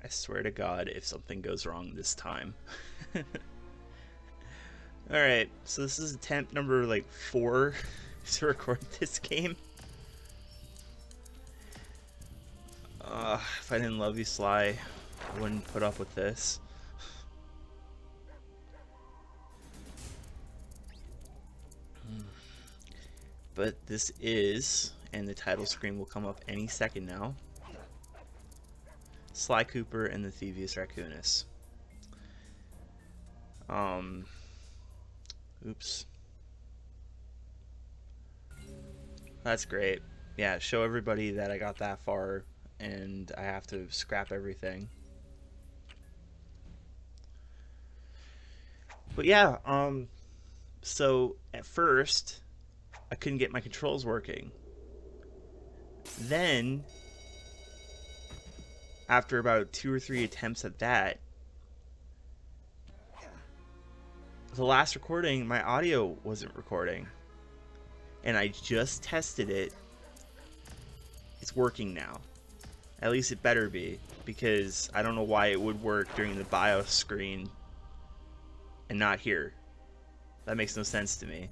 I swear to God, if something goes wrong this time. Alright, so this is attempt number like 4 to record this game. If I didn't love you, Sly, I wouldn't put up with this. But this is, and the title screen will come up any second now, Sly Cooper and the Thievius Raccoonus. Oops. That's great. Yeah, show everybody that I got that far and I have to scrap everything. But yeah, so at first I couldn't get my controls working. Then after about 2 or 3 attempts at that, the last recording, my audio wasn't recording. And I just tested it. It's working now. At least it better be, because I don't know why it would work during the BIOS screen and not here. That makes no sense to me.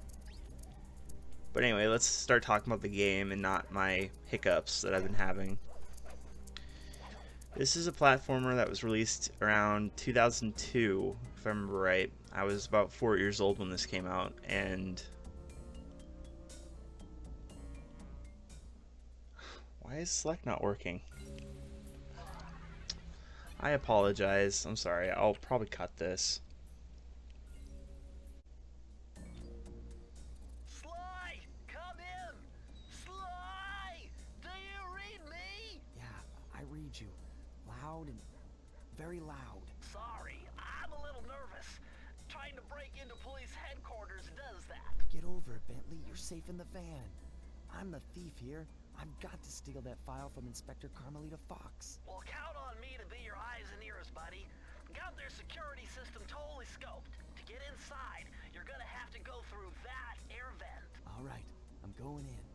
But anyway, let's start talking about the game and not my hiccups that I've been having. This is a platformer that was released around 2002, if I remember right. I was about 4 years old when this came out, and why is select not working? I apologize. I'm sorry. I'll probably cut this. Sly, come in. Sly, do you read me? Yeah, I read you. Loud and very loud. Sorry, I'm a little nervous. Trying to break into police headquarters does that. Get over it, Bentley. You're safe in the van. I'm the thief here. I've got to steal that file from Inspector Carmelita Fox. Well, count on me to be your eyes and ears, buddy. Got their security system totally scoped. To get inside, you're gonna have to go through that air vent. All right, I'm going in.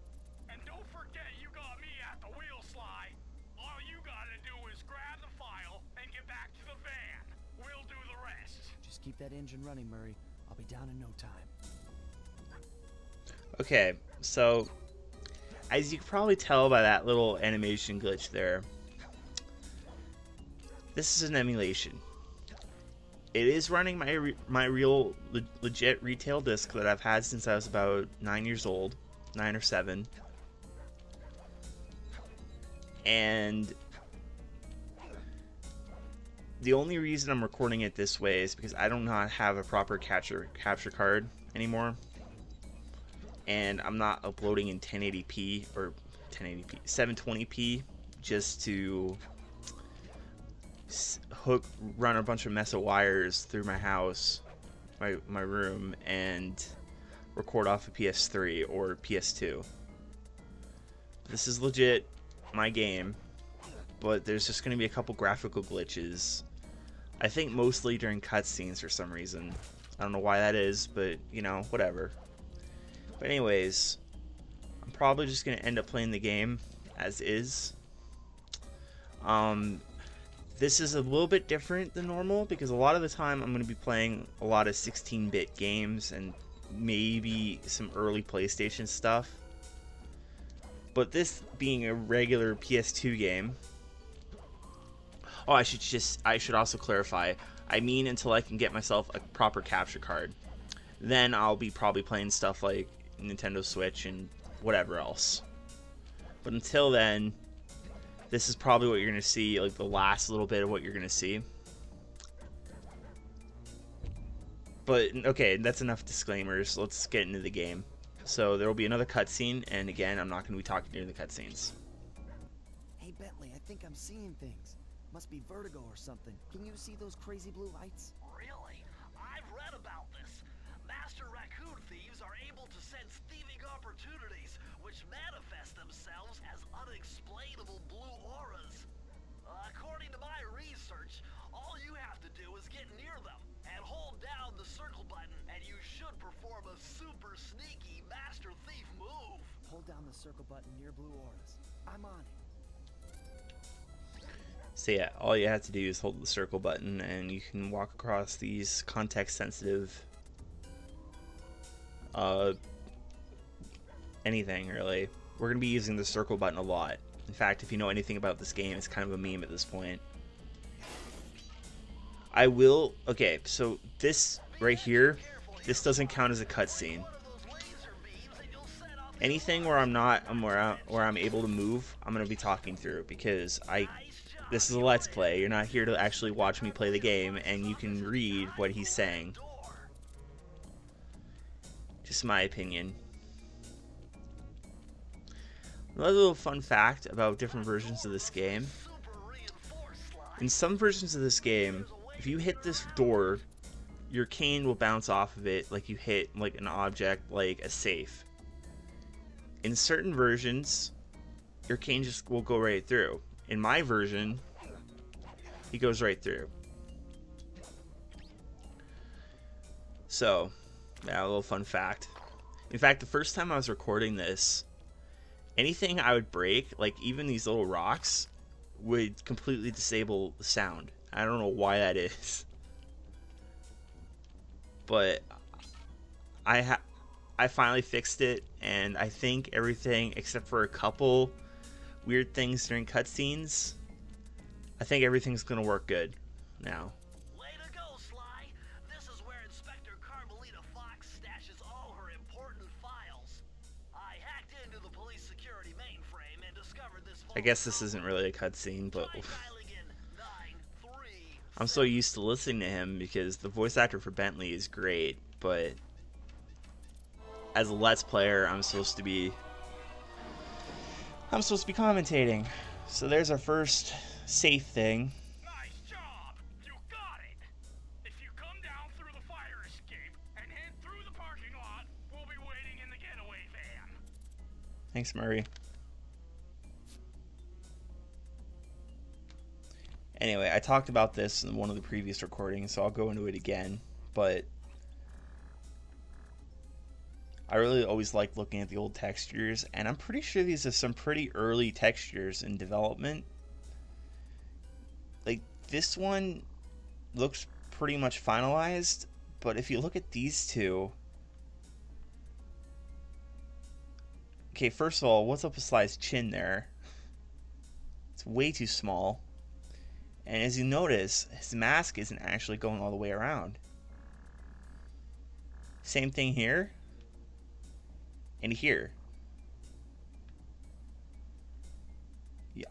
And don't forget you got me at the wheel, Sly. All you gotta do is grab the file and get back to the van. We'll do the rest. Just keep that engine running, Murray. I'll be down in no time. Okay, so as you can probably tell by that little animation glitch there, this is an emulation. It is running my real legit retail disc that I've had since I was about 9 years old, 9 or 7, and the only reason I'm recording it this way is because I do not have a proper capture card anymore. And I'm not uploading in 1080p or 1080p, 720p just to run a bunch of mess of wires through my house, my room, and record off a PS3 or PS2. This is legit my game, but there's just going to be a couple graphical glitches. I think mostly during cutscenes for some reason. I don't know why that is, but you know, whatever. But anyways, I'm probably just going to end up playing the game as is. This is a little bit different than normal because a lot of the time I'm going to be playing a lot of 16-bit games and maybe some early PlayStation stuff. But this being a regular PS2 game... Oh, I should also clarify. I mean until I can get myself a proper capture card. Then I'll be probably playing stuff like Nintendo Switch and whatever else. But until then, this is probably what you're going to see, like the last little bit of what you're going to see. But okay, that's enough disclaimers. Let's get into the game. So there will be another cutscene, and again, I'm not going to be talking during the cutscenes. Hey, Bentley, I think I'm seeing things. Must be vertigo or something. Can you see those crazy blue lights? Really? I've read about this. Master raccoon thieves are able to sense thieving operations opportunities, which manifest themselves as unexplainable blue auras. According to my research, all you have to do is get near them and hold down the circle button, and you should perform a super sneaky Master Thief move. Hold down the circle button near blue auras. I'm on it. So yeah, all you have to do is hold the circle button and you can walk across these context sensitive anything really. We're gonna be using the circle button a lot. In fact, if you know anything about this game, it's kind of a meme at this point. Okay, so this right here, this doesn't count as a cutscene. Anything where I'm able to move, I'm gonna be talking through, because this is a Let's Play. You're not here to actually watch me play the game, and you can read what he's saying. Just my opinion. Another little fun fact about different versions of this game. In some versions of this game, if you hit this door, your cane will bounce off of it like you hit like an object like a safe. In certain versions, your cane just will go right through. In my version, he goes right through. So, yeah, a little fun fact. In fact, the first time I was recording this, anything I would break, like even these little rocks, would completely disable the sound. I don't know why that is. But I finally fixed it, and I think everything except for a couple weird things during cutscenes, I think everything's gonna work good now. Way to go, Sly. This is where Inspector Carmelita Fox stashes all her important files. I hacked into the police security mainframe and discovered this. I guess this isn't really a cutscene, but Try dialing in 937. I'm so used to listening to him because the voice actor for Bentley is great, but as a Let's Player, I'm supposed to be commentating. So there's our first safe thing. Nice job! You got it! If you come down through the fire escape and head through the parking lot, we'll be waiting in the getaway van. Thanks, Murray. Anyway, I talked about this in one of the previous recordings, so I'll go into it again, but I really always like looking at the old textures, and I'm pretty sure these are some pretty early textures in development. Like, this one looks pretty much finalized, but if you look at these two... Okay, first of all, what's up with Sly's chin there? It's way too small. And as you notice, his mask isn't actually going all the way around. Same thing here. And here.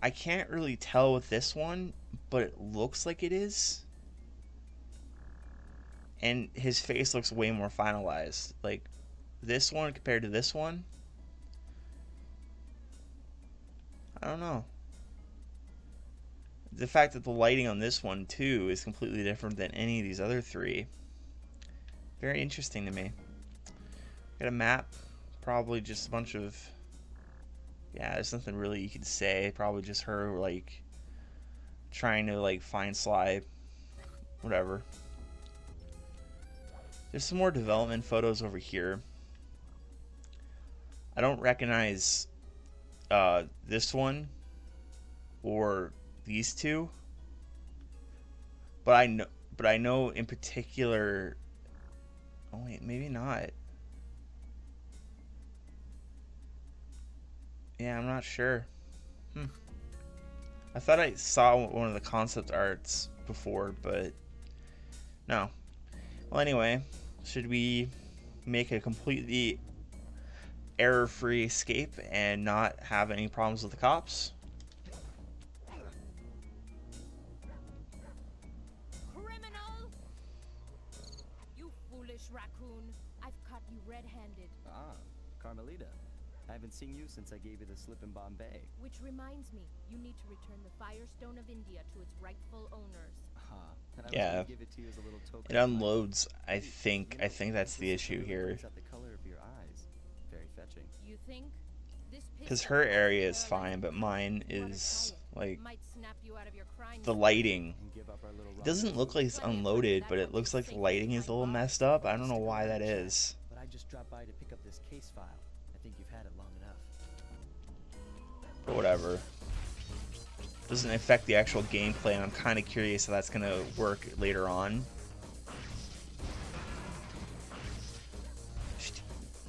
I can't really tell with this one, but it looks like it is. And his face looks way more finalized. Like, this one compared to this one, I don't know. The fact that the lighting on this one too is completely different than any of these other three. Very interesting to me. Got a map. Probably just a bunch of... Yeah, there's nothing really you could say. Probably just her, like, trying to, like, find Sly. Whatever. There's some more development photos over here. I don't recognize this one or these two, but I know in particular. Oh wait, maybe not. Yeah, I'm not sure. I thought I saw one of the concept arts before, but no. Well, anyway, should we make a completely error-free escape and not have any problems with the cops? Criminal! You foolish raccoon. I've caught you red-handed. Ah, Carmelita. I haven't seen you since I gave you the slip in Bombay. Which reminds me, you need to return the Firestone of India to its rightful owners. And I was Yeah. gonna give it to you as a little token It of my- unloads. I think that's the issue here. Brings out the color of your eyes. Very fetching. You think? This Because pistol her area will is wear fine, like but you? mine You wanna is try it? like Might snap you out of your crime the zone. lighting. And give up our little It doesn't look like it's Plenty of unloaded, times but I've it looks felt like the safe lighting is a inside little bars. messed up. I don't know Stick why around, that Chad, is. But I just dropped by to pick up this case file. I think you've had it long enough. But whatever. Doesn't affect the actual gameplay, and I'm kind of curious how that's gonna work later on.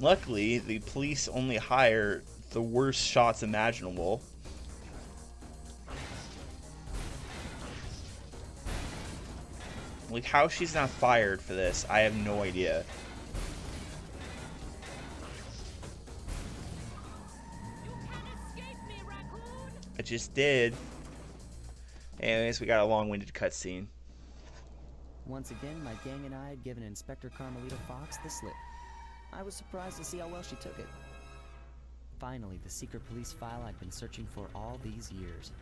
Luckily, the police only hire the worst shots imaginable. Like, how she's not fired for this, I have no idea. You can't escape me, Raccoon! I just did. Anyways, we got a long-winded cutscene. Once again, my gang and I had given Inspector Carmelita Fox the slip. I was surprised to see how well she took it. Finally, the secret police file I'd been searching for all these years.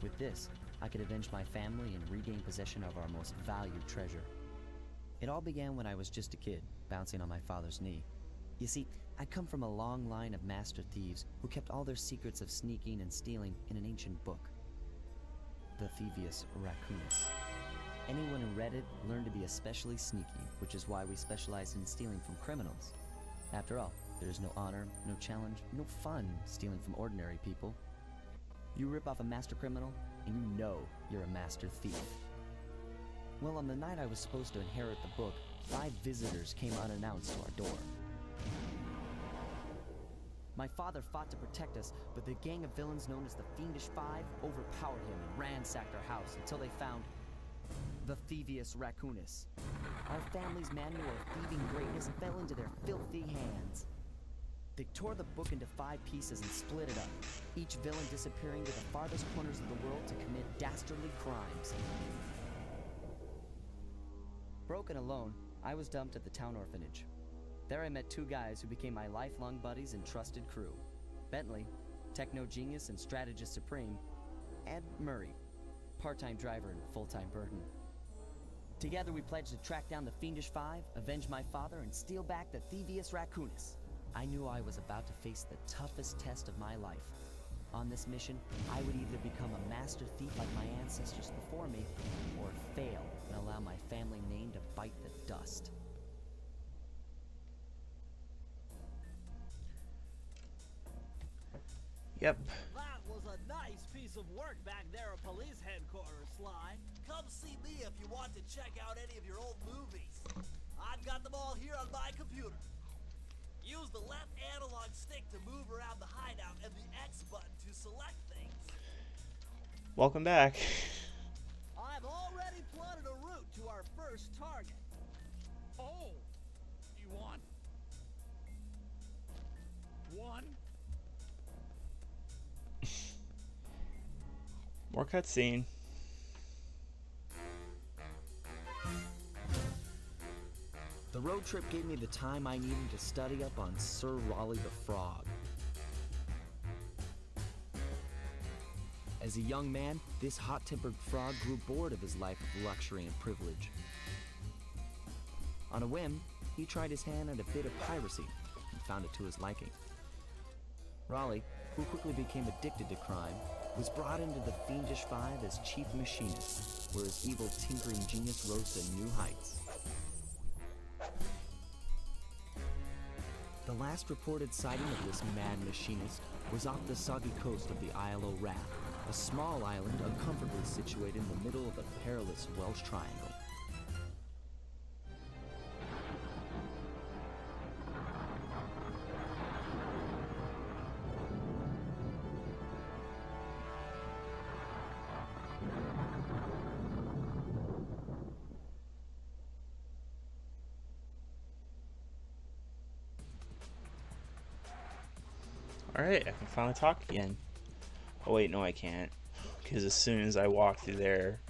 With this, I could avenge my family and regain possession of our most valued treasure. It all began when I was just a kid, bouncing on my father's knee. You see, I come from a long line of master thieves who kept all their secrets of sneaking and stealing in an ancient book. The Thievius Raccoonus. Anyone who read it learned to be especially sneaky, which is why we specialize in stealing from criminals. After all, there is no honor, no challenge, no fun stealing from ordinary people. You rip off a master criminal, and you know you're a master thief. Well, on the night I was supposed to inherit the book, 5 visitors came unannounced to our door. My father fought to protect us, but the gang of villains known as the Fiendish Five overpowered him and ransacked our house until they found the Thievius Raccoonus. Our family's manual of thieving greatness fell into their filthy hands. They tore the book into 5 pieces and split it up, each villain disappearing to the farthest corners of the world to commit dastardly crimes. Broken alone, I was dumped at the town orphanage. There I met 2 guys who became my lifelong buddies and trusted crew. Bentley, techno genius and strategist supreme, and Murray, part-time driver and full-time burden. Together we pledged to track down the Fiendish Five, avenge my father, and steal back the Thievius Raccoonus. I knew I was about to face the toughest test of my life. On this mission, I would either become a master thief like my ancestors before me, or fail and allow my family name to bite the dust. Yep. That was a nice piece of work back there at police headquarters, Sly. Come see me if you want to check out any of your old movies. I've got them all here on my computer. Use the left analog stick to move around the hideout and the X button to select things. Welcome back. I've already plotted a route to our first target. Oh, you want one? More cutscene. The road trip gave me the time I needed to study up on Sir Raleigh the Frog. As a young man, this hot-tempered frog grew bored of his life of luxury and privilege. On a whim, he tried his hand at a bit of piracy and found it to his liking. Raleigh, who quickly became addicted to crime, was brought into the Fiendish Five as chief machinist, where his evil tinkering genius rose to new heights. The last reported sighting of this mad machinist was off the soggy coast of the Isle o' Wrath, a small island uncomfortably situated in the middle of the perilous Welsh Triangle. Alright, I can finally talk again. Oh wait, no I can't. Because as soon as I walk through there,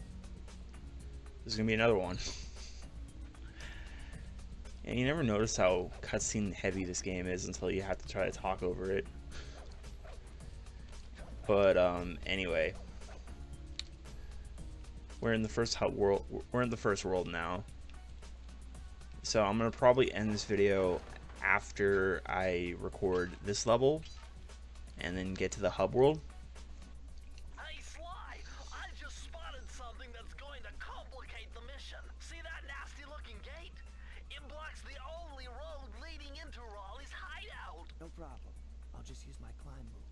there's gonna be another one. And you never notice how cutscene heavy this game is until you have to try to talk over it. But anyway, we're in the first world now. So I'm gonna probably end this video after I record this level and then get to the hub world. Hey, Sly, I just spotted something that's going to complicate the mission. See that nasty-looking gate? It blocks the only road leading into Raleigh's hideout. No problem. I'll just use my climb move.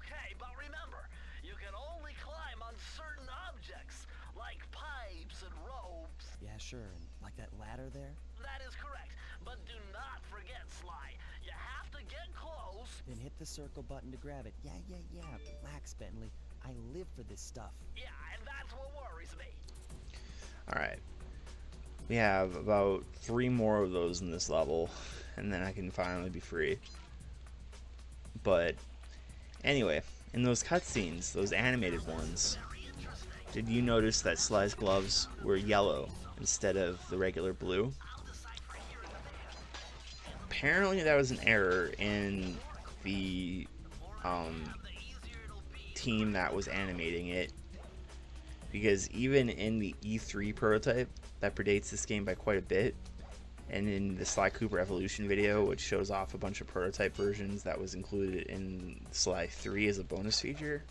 Okay, but remember, you can only climb on certain objects, like pipes and ropes. Yeah, sure. And like that ladder there? That is correct, but do not forget, Sly. You have to get close. Then hit the circle button to grab it. Yeah. Relax, Bentley. I live for this stuff. Yeah, and that's what worries me. Alright. We have about 3 more of those in this level, and then I can finally be free. But anyway, in those cutscenes, those animated ones, did you notice that Sly's gloves were yellow instead of the regular blue? Apparently that was an error in the team that was animating it, because even in the E3 prototype that predates this game by quite a bit, and in the Sly Cooper Evolution video, which shows off a bunch of prototype versions that was included in Sly 3 as a bonus feature,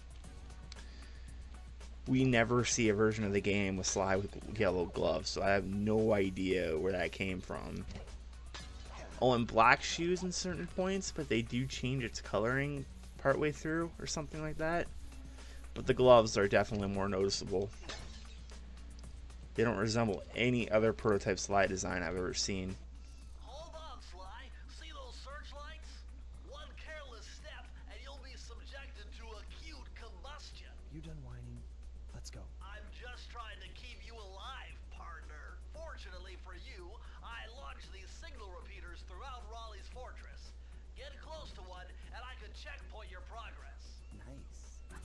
we never see a version of the game with Sly with yellow gloves, so I have no idea where that came from. Oh, and black shoes in certain points, but they do change its coloring partway through or something like that. But the gloves are definitely more noticeable. They don't resemble any other prototype Sly design I've ever seen. Hold on, Sly. See those searchlights? One careless step and you'll be subjected to acute combustion. You done whining? Let's go. I'm just trying to keep you alive, partner. Fortunately for you, I launched these signal repeaters throughout Raleigh's fortress. Get close to one and I can checkpoint your progress. Nice.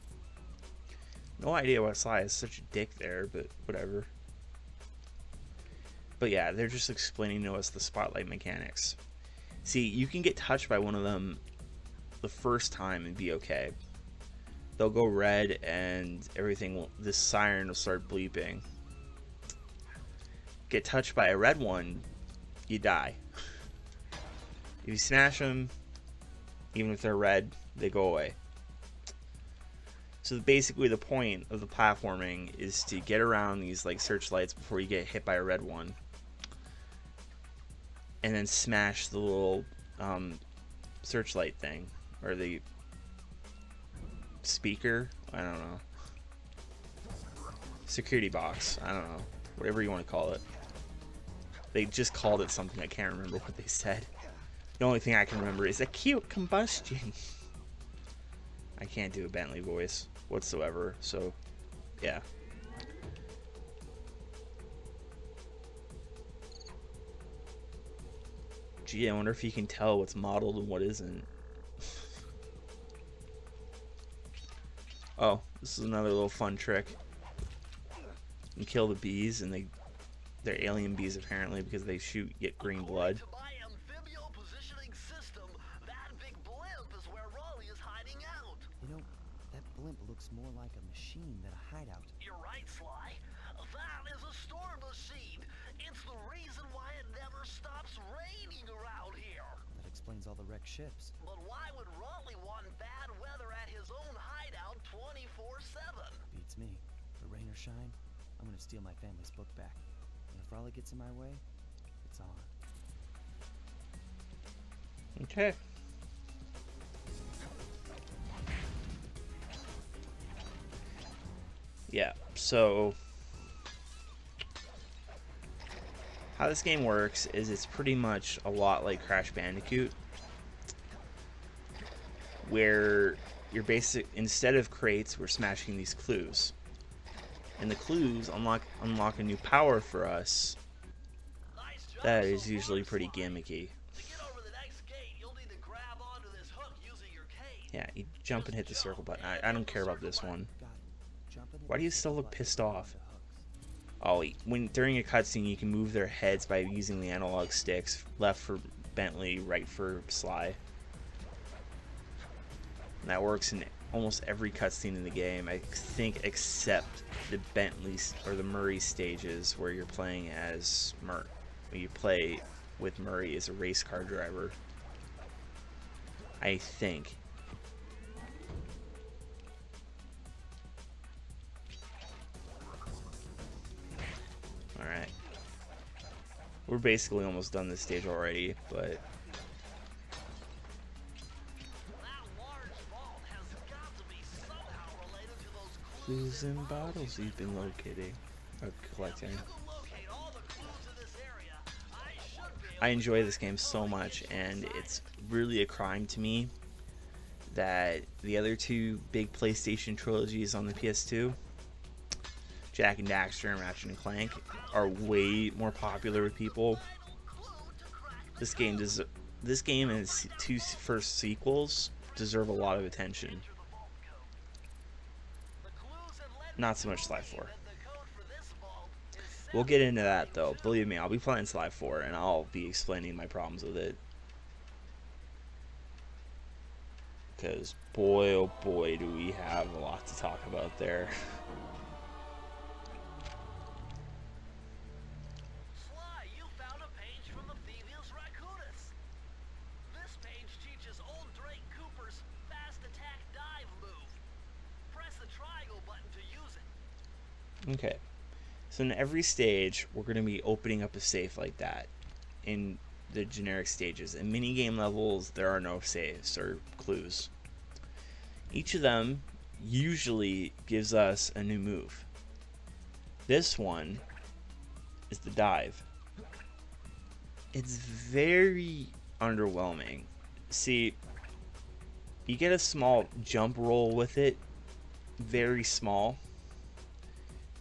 No idea why Sly is such a dick there, but whatever. But yeah, they're just explaining to us the spotlight mechanics. See, you can get touched by one of them the first time and be okay. They'll go red and everything will, this siren will start bleeping. Get touched by a red one, you die. If you smash them, even if they're red, they go away. So basically the point of the platforming is to get around these like searchlights before you get hit by a red one. And then smash the little searchlight thing, or the speaker, I don't know, security box, I don't know, whatever you want to call it. They just called it something, I can't remember what they said. The only thing I can remember is acute combustion. I can't do a Bentley voice whatsoever, so yeah. Gee, I wonder if you can tell what's modeled and what isn't. Oh, this is another little fun trick. You can kill the bees, and they're alien bees apparently because they get green blood. To my amphibio positioning system, that big blimp is where Raleigh is hiding out. You know, that blimp looks more like a machine than a hideout. You're right, Sly. That is a storm machine. It's the reason why it never stops raining around here. That explains all the wrecked ships. But why would Raleigh want bad weather at his own hideout 24/7? Beats me. For rain or shine, I'm gonna steal my family's book back. And if Raleigh gets in my way, it's on. Okay. Yeah, so how this game works is it's pretty much a lot like Crash Bandicoot, where you're instead of crates, we're smashing these clues. And the clues unlock a new power for us Nice job that so is usually far, pretty Sly. gimmicky. To get over the next gate, you'll need to grab onto this hook using your cane. Yeah, you jump and hit the circle button. I don't care about this one. Got it. Jump in. Why do you still look pissed off? Oh, during a cutscene you can move their heads by using the analog sticks. Left for Bentley, right for Sly. And that works in almost every cutscene in the game, I think, except the Bentley or the Murray stages where you're playing as you play with Murray as a race car driver. I think. Alright. We're basically almost done this stage already, but... That large vault has got to be somehow related to those Clues and bottles you've been locating. Collecting. You can locate all the clues in this area. I should be able I enjoy this game so much, and it's really a crime to me that the other two big PlayStation trilogies on the PS2, Jak and Daxter and Ratchet and Clank, are way more popular with people. This game and its two first sequels deserve a lot of attention. Not so much Sly 4. We'll get into that though. Believe me, I'll be playing Sly 4 and I'll be explaining my problems with it. Because boy, oh boy, do we have a lot to talk about there. Sly, you found a page from the Thievius Raccoonus. This page teaches old Drake Cooper's fast attack dive move. Press the triangle button to use it. Okay. So in every stage, we're going to be opening up a safe like that in the generic stages. In minigame levels, there are no saves or clues. Each of them usually gives us a new move. This one is the dive. It's very underwhelming. See, you get a small jump roll with it, very small.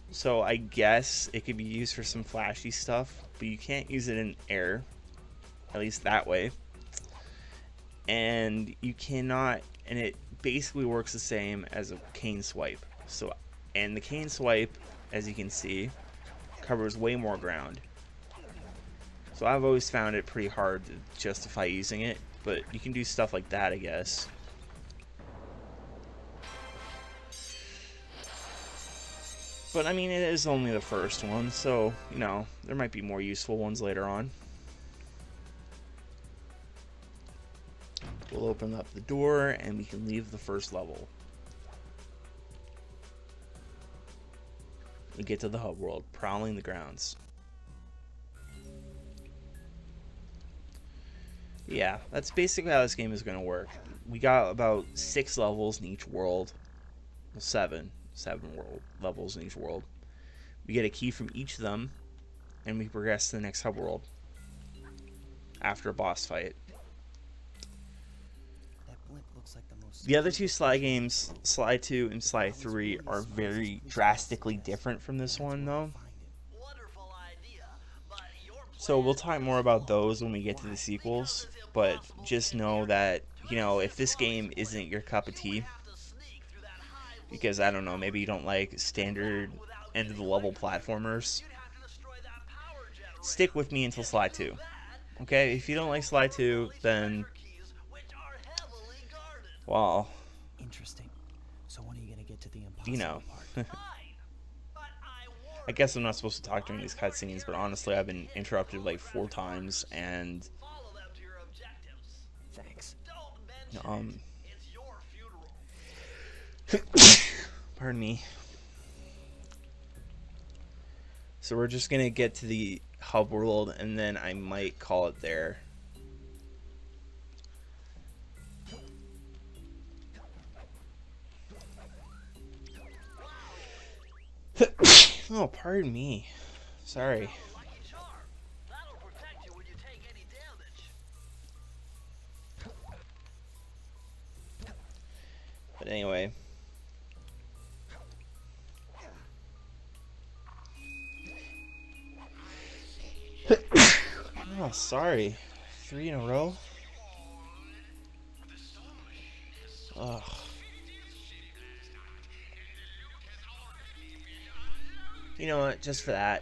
So I guess it could be used for some flashy stuff, but you can't use it in air, at least that way. And you cannot, and it basically works the same as a cane swipe. So, and the cane swipe, as you can see, covers way more ground. So I've always found it pretty hard to justify using it, but you can do stuff like that, I guess. But I mean, it is only the first one, so, you know, there might be more useful ones later on. We'll open up the door and we can leave the first level. We get to the hub world, prowling the grounds. Yeah, that's basically how this game is going to work. We got about 6 levels in each world. Well, 7 world levels in each world. We get a key from each of them, and we progress to the next hub world after a boss fight. That blimp looks like the most... The other two Sly games, Sly 2 and Sly 3, are very drastically different from this one, though. Wonderful idea, but your So we'll talk more about those when we get to the sequels, but just know that, you know, if this game isn't your cup of tea, because, I don't know, maybe you don't like standard end-of-the-level platformers, stick with me until Sly 2. Okay, if you don't like Sly 2, then, well, Interesting. So when are you gonna get to the impossible you know. part? I guess I'm not supposed to talk during these cutscenes, but honestly, I've been interrupted like 4 times, and, follow them to your objectives. Thanks. Don't mention it's your funeral. pardon me. So we're just gonna get to the hub world, and then I might call it there. Oh, pardon me. Sorry. Lucky charm. That'll protect you when you take any damage. But anyway. Oh, sorry. 3 in a row? Ugh. You know what? Just for that,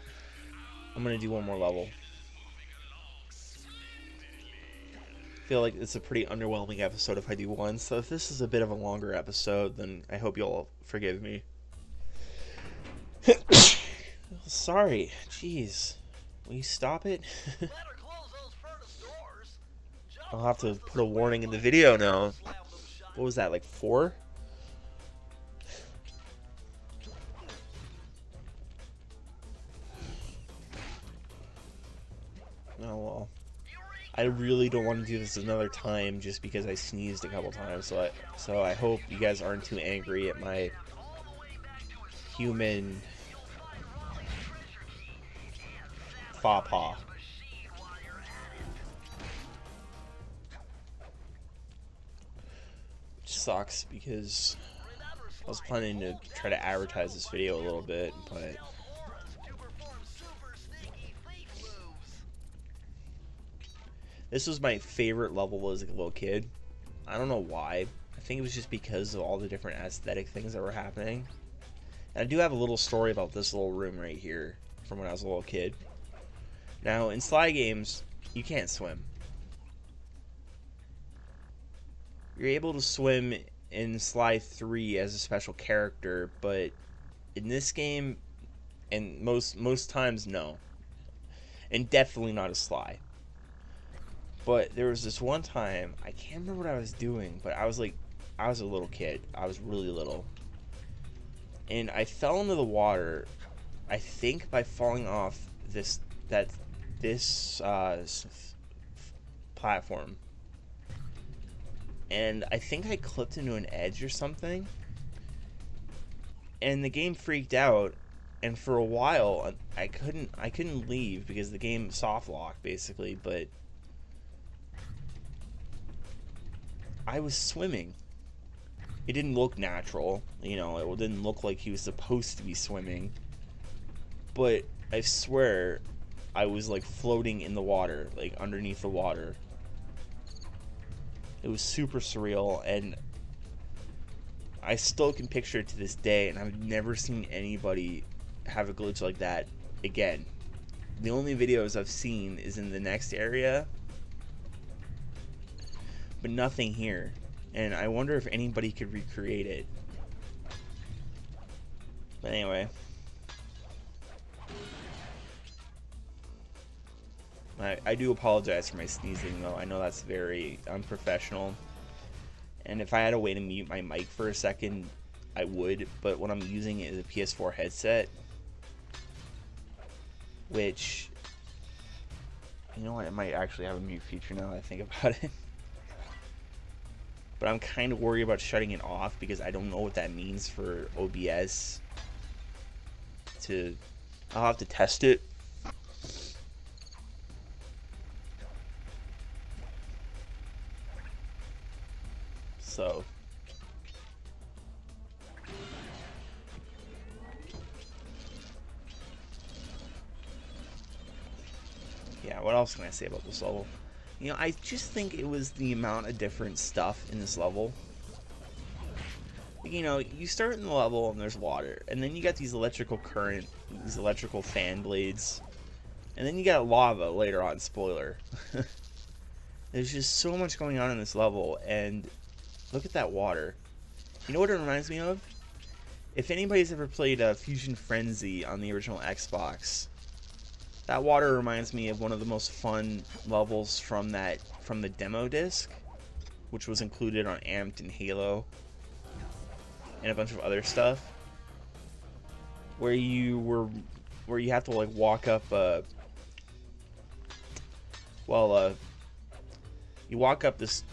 I'm gonna do one more level. I feel like it's a pretty underwhelming episode if I do one, so if this is a bit of a longer episode, then I hope you'll forgive me. Sorry. Jeez. Will you stop it? Better close those furnace doors. Just I'll have to put a warning in the video now. What was that, like 4? Oh well. I really don't want to do this another time just because I sneezed a couple times, so I hope you guys aren't too angry at my human faux pas. Which sucks because I was planning to try to advertise this video a little bit, but this was my favorite level as a little kid. I don't know why. I think it was just because of all the different aesthetic things that were happening. And I do have a little story about this little room right here from when I was a little kid. Now, in Sly games, you can't swim. You're able to swim in Sly 3 as a special character, but in this game, and most times, no. And definitely not as Sly. But there was this one time, I can't remember what I was doing, but I was a little kid. I was really little. And I fell into the water, I think by falling off this platform. And I think I clipped into an edge or something. And the game freaked out, and for a while I couldn't leave because the game soft locked basically, but I was swimming. It didn't look natural, you know, it didn't look like he was supposed to be swimming. But I swear I was like floating in the water, like underneath the water. It was super surreal, and I still can picture it to this day, and I've never seen anybody have a glitch like that again. The only videos I've seen is in the next area, but nothing here. And I wonder if anybody could recreate it. But anyway. I do apologize for my sneezing, though. I know that's very unprofessional. And if I had a way to mute my mic for a second, I would. But what I'm using is a PS4 headset. Which, you know what, it might actually have a mute feature now that I think about it. But I'm kind of worried about shutting it off because I don't know what that means for OBS. I'll have to test it. So yeah, what else can I say about this level? You know, I just think it was the amount of different stuff in this level. You know, you start in the level and there's water, and then you got these electrical current, these electrical fan blades, and then you got lava later on, spoiler. There's just so much going on in this level, and look at that water. You know what it reminds me of? If anybody's ever played Fusion Frenzy on the original Xbox, that water reminds me of one of the most fun levels from the demo disc, which was included on Amped and Halo, and a bunch of other stuff, where you have to like walk up you walk up this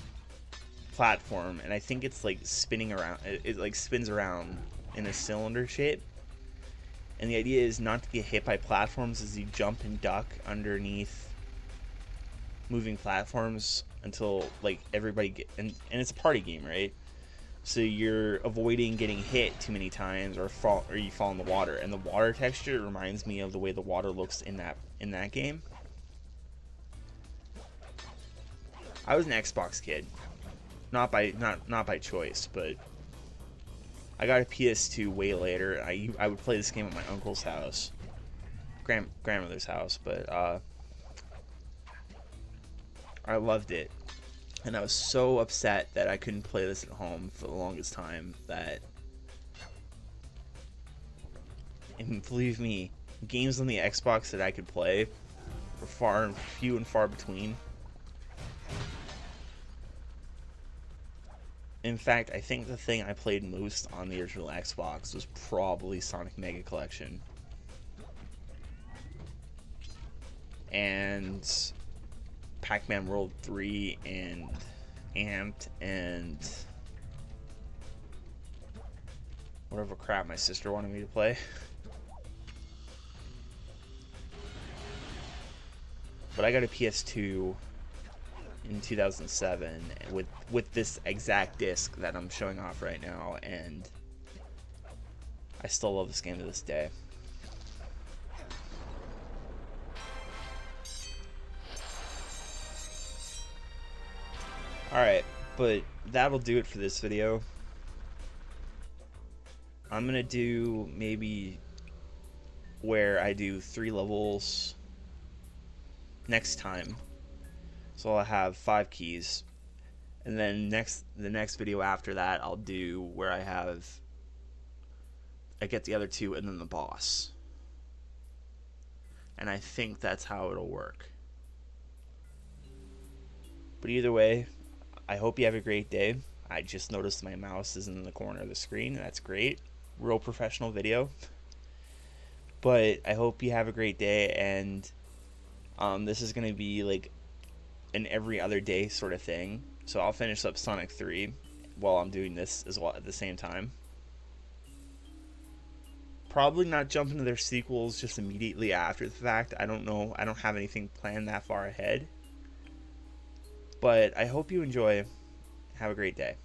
platform, and I think it's like spinning around. It like spins around in a cylinder shape. And the idea is not to get hit by platforms as you jump and duck underneath moving platforms until like everybody and it's a party game, right? So you're avoiding getting hit too many times or you fall in the water. And the water texture reminds me of the way the water looks in that game. I was an Xbox kid. Not by choice, but I got a PS2 way later. I would play this game at my uncle's house, grandmother's house, but I loved it, and I was so upset that I couldn't play this at home for the longest time. And believe me, games on the Xbox that I could play were few and far between. In fact, I think the thing I played most on the original Xbox was probably Sonic Mega Collection. And Pac-Man World 3 and Amped and whatever crap my sister wanted me to play. But I got a PS2 in 2007 with this exact disc that I'm showing off right now, and I still love this game to this day. Alright, but that'll do it for this video. I'm gonna do maybe where I do 3 levels next time. So I'll have 5 keys, and then the next video after that I'll do where I get the other 2 and then the boss. And I think that's how it'll work. But either way, I hope you have a great day. I just noticed my mouse isn't in the corner of the screen. That's great. Real professional video. But I hope you have a great day, and this is going to be like an every other day sort of thing. So I'll finish up Sonic 3 while I'm doing this as well at the same time. Probably not jump into their sequels just immediately after the fact. I don't know. I don't have anything planned that far ahead. But I hope you enjoy. Have a great day.